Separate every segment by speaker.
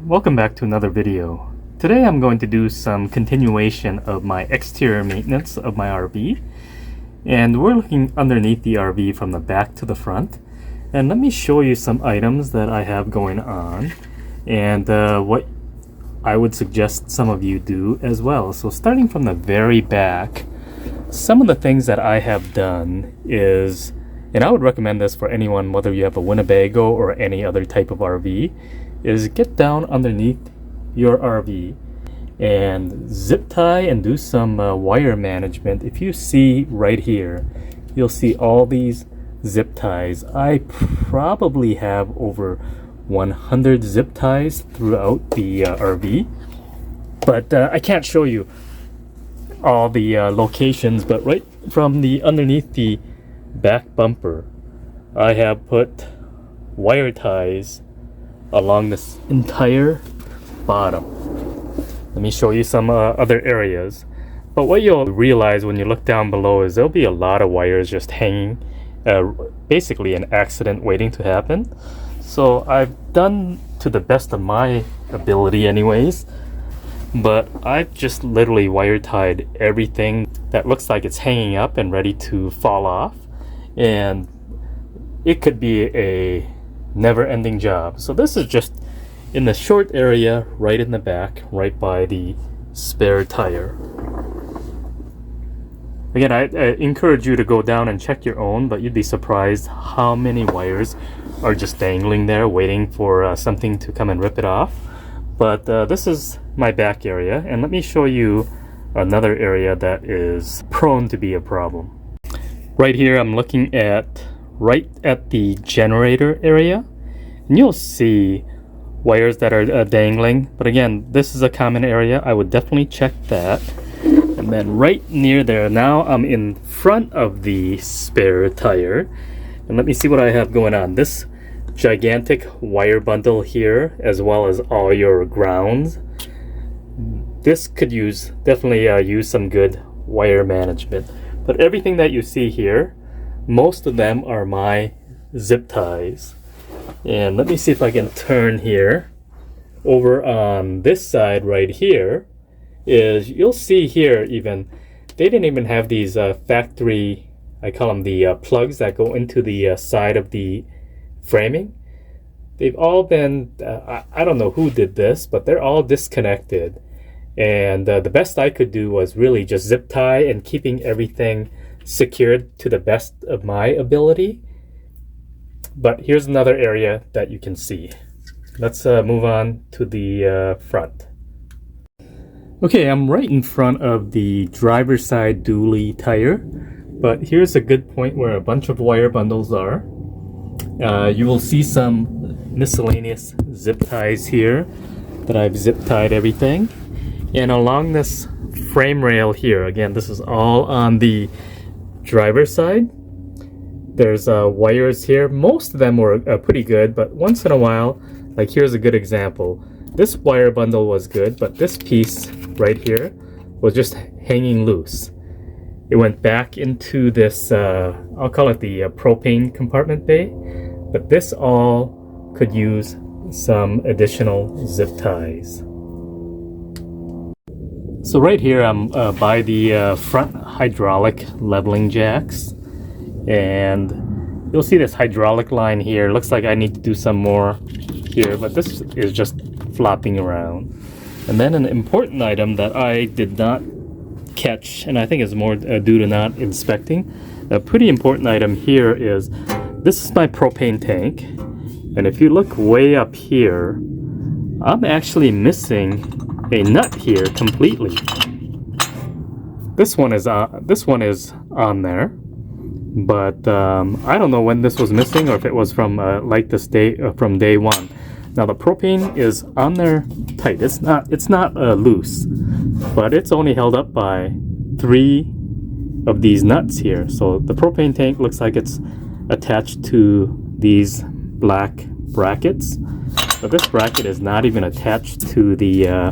Speaker 1: Welcome back to another video. Today I'm going to do some continuation of my exterior maintenance of my RV, and we're looking underneath the RV from the back to the front. And let me show you some items that I have going on and what I would suggest some of you do as well. So starting from the very back, some of the things that I have done is, and I would recommend this for anyone whether you have a Winnebago or any other type of RV, is get down underneath your RV and zip tie and do some wire management. If you see right here, you'll see all these zip ties. I probably have over 100 zip ties throughout the RV, but I can't show you all the locations, but right from the underneath the back bumper, I have put wire ties along this entire bottom. Let me show you some other areas. But what you'll realize when you look down below is there'll be a lot of wires just hanging, basically an accident waiting to happen. So I've done to the best of my ability anyways, but I've just literally wire tied everything that looks like it's hanging up and ready to fall off, and it could be a never-ending job. So this is just in the short area right in the back, right by the spare tire. Again, I encourage you to go down and check your own, but you'd be surprised how many wires are just dangling there waiting for something to come and rip it off. But this is my back area, and let me show you another area that is prone to be a problem. Right here I'm looking at right at the generator area, and you'll see wires that are dangling. But again, this is a common area. I would definitely check that. And then right near there, now I'm in front of the spare tire, and let me see what I have going on. This gigantic wire bundle here, as well as all your grounds, this could definitely use some good wire management. But everything that you see here, most of them are my zip ties. And let me see if I can turn here. Over on this side right here is, you'll see here even, they didn't even have these factory, I call them the plugs that go into the side of the framing. They've all been, I don't know who did this, but they're all disconnected. And the best I could do was really just zip tie and keeping everything secured to the best of my ability. But here's another area that you can see. Let's move on to the front. Okay, I'm right in front of the driver's side dually tire, but here's a good point where a bunch of wire bundles are. You will see some miscellaneous zip ties here that I've zip tied everything. And along this frame rail here, again, this is all on the driver's side. There's wires here. Most of them were pretty good, but once in a while, like here's a good example. This wire bundle was good, but this piece right here was just hanging loose. It went back into this, I'll call it the propane compartment bay, but this all could use some additional zip ties. So right here I'm by the front hydraulic leveling jacks, and you'll see this hydraulic line here. Looks like I need to do some more here, but this is just flopping around. And then an important item that I did not catch, and I think it's more due to not inspecting, a pretty important item here is, this is my propane tank, and if you look way up here, I'm actually missing a nut here completely. This one is on there, but I don't know when this was missing, or if it was from like this day from day one. Now the propane is on there tight. It's not loose, but it's only held up by 3 of these nuts here. So the propane tank looks like it's attached to these black brackets, but this bracket is not even attached to the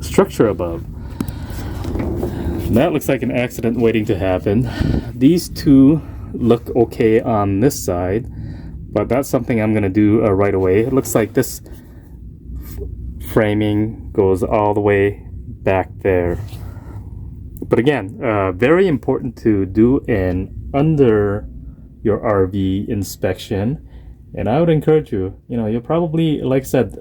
Speaker 1: structure above. And that looks like an accident waiting to happen. These two look okay on this side, but that's something I'm going to do right away. It looks like this framing goes all the way back there. But again, very important to do an under your RV inspection. And I would encourage you, you'll probably, like I said,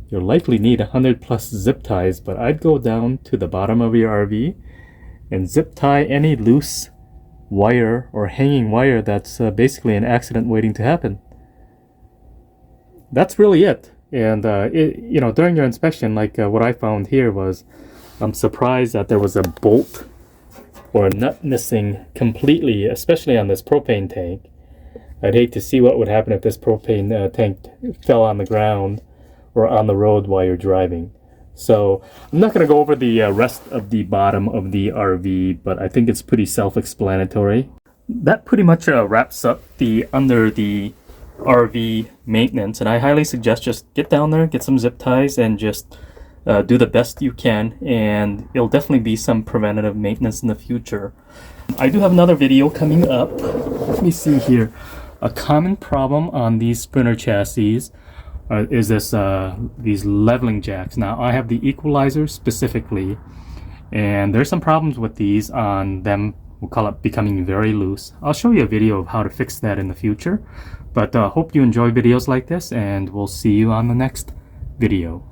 Speaker 1: you'll likely need 100 plus zip ties, but I'd go down to the bottom of your RV and zip tie any loose wire or hanging wire that's basically an accident waiting to happen. That's really it. And during your inspection, like what I found here was, I'm surprised that there was a bolt or a nut missing completely, especially on this propane tank. I'd hate to see what would happen if this propane tank fell on the ground or on the road while you're driving. So I'm not going to go over the rest of the bottom of the RV, but I think it's pretty self-explanatory. That pretty much wraps up the under the RV maintenance, and I highly suggest just get down there, get some zip ties, and just do the best you can, and it'll definitely be some preventative maintenance in the future. I do have another video coming up. Let me see here. A common problem on these Sprinter chassis is these leveling jacks. Now I have the equalizer specifically, and there's some problems with these on them. We'll call it becoming very loose. I'll show you a video of how to fix that in the future. But hope you enjoy videos like this, and we'll see you on the next video.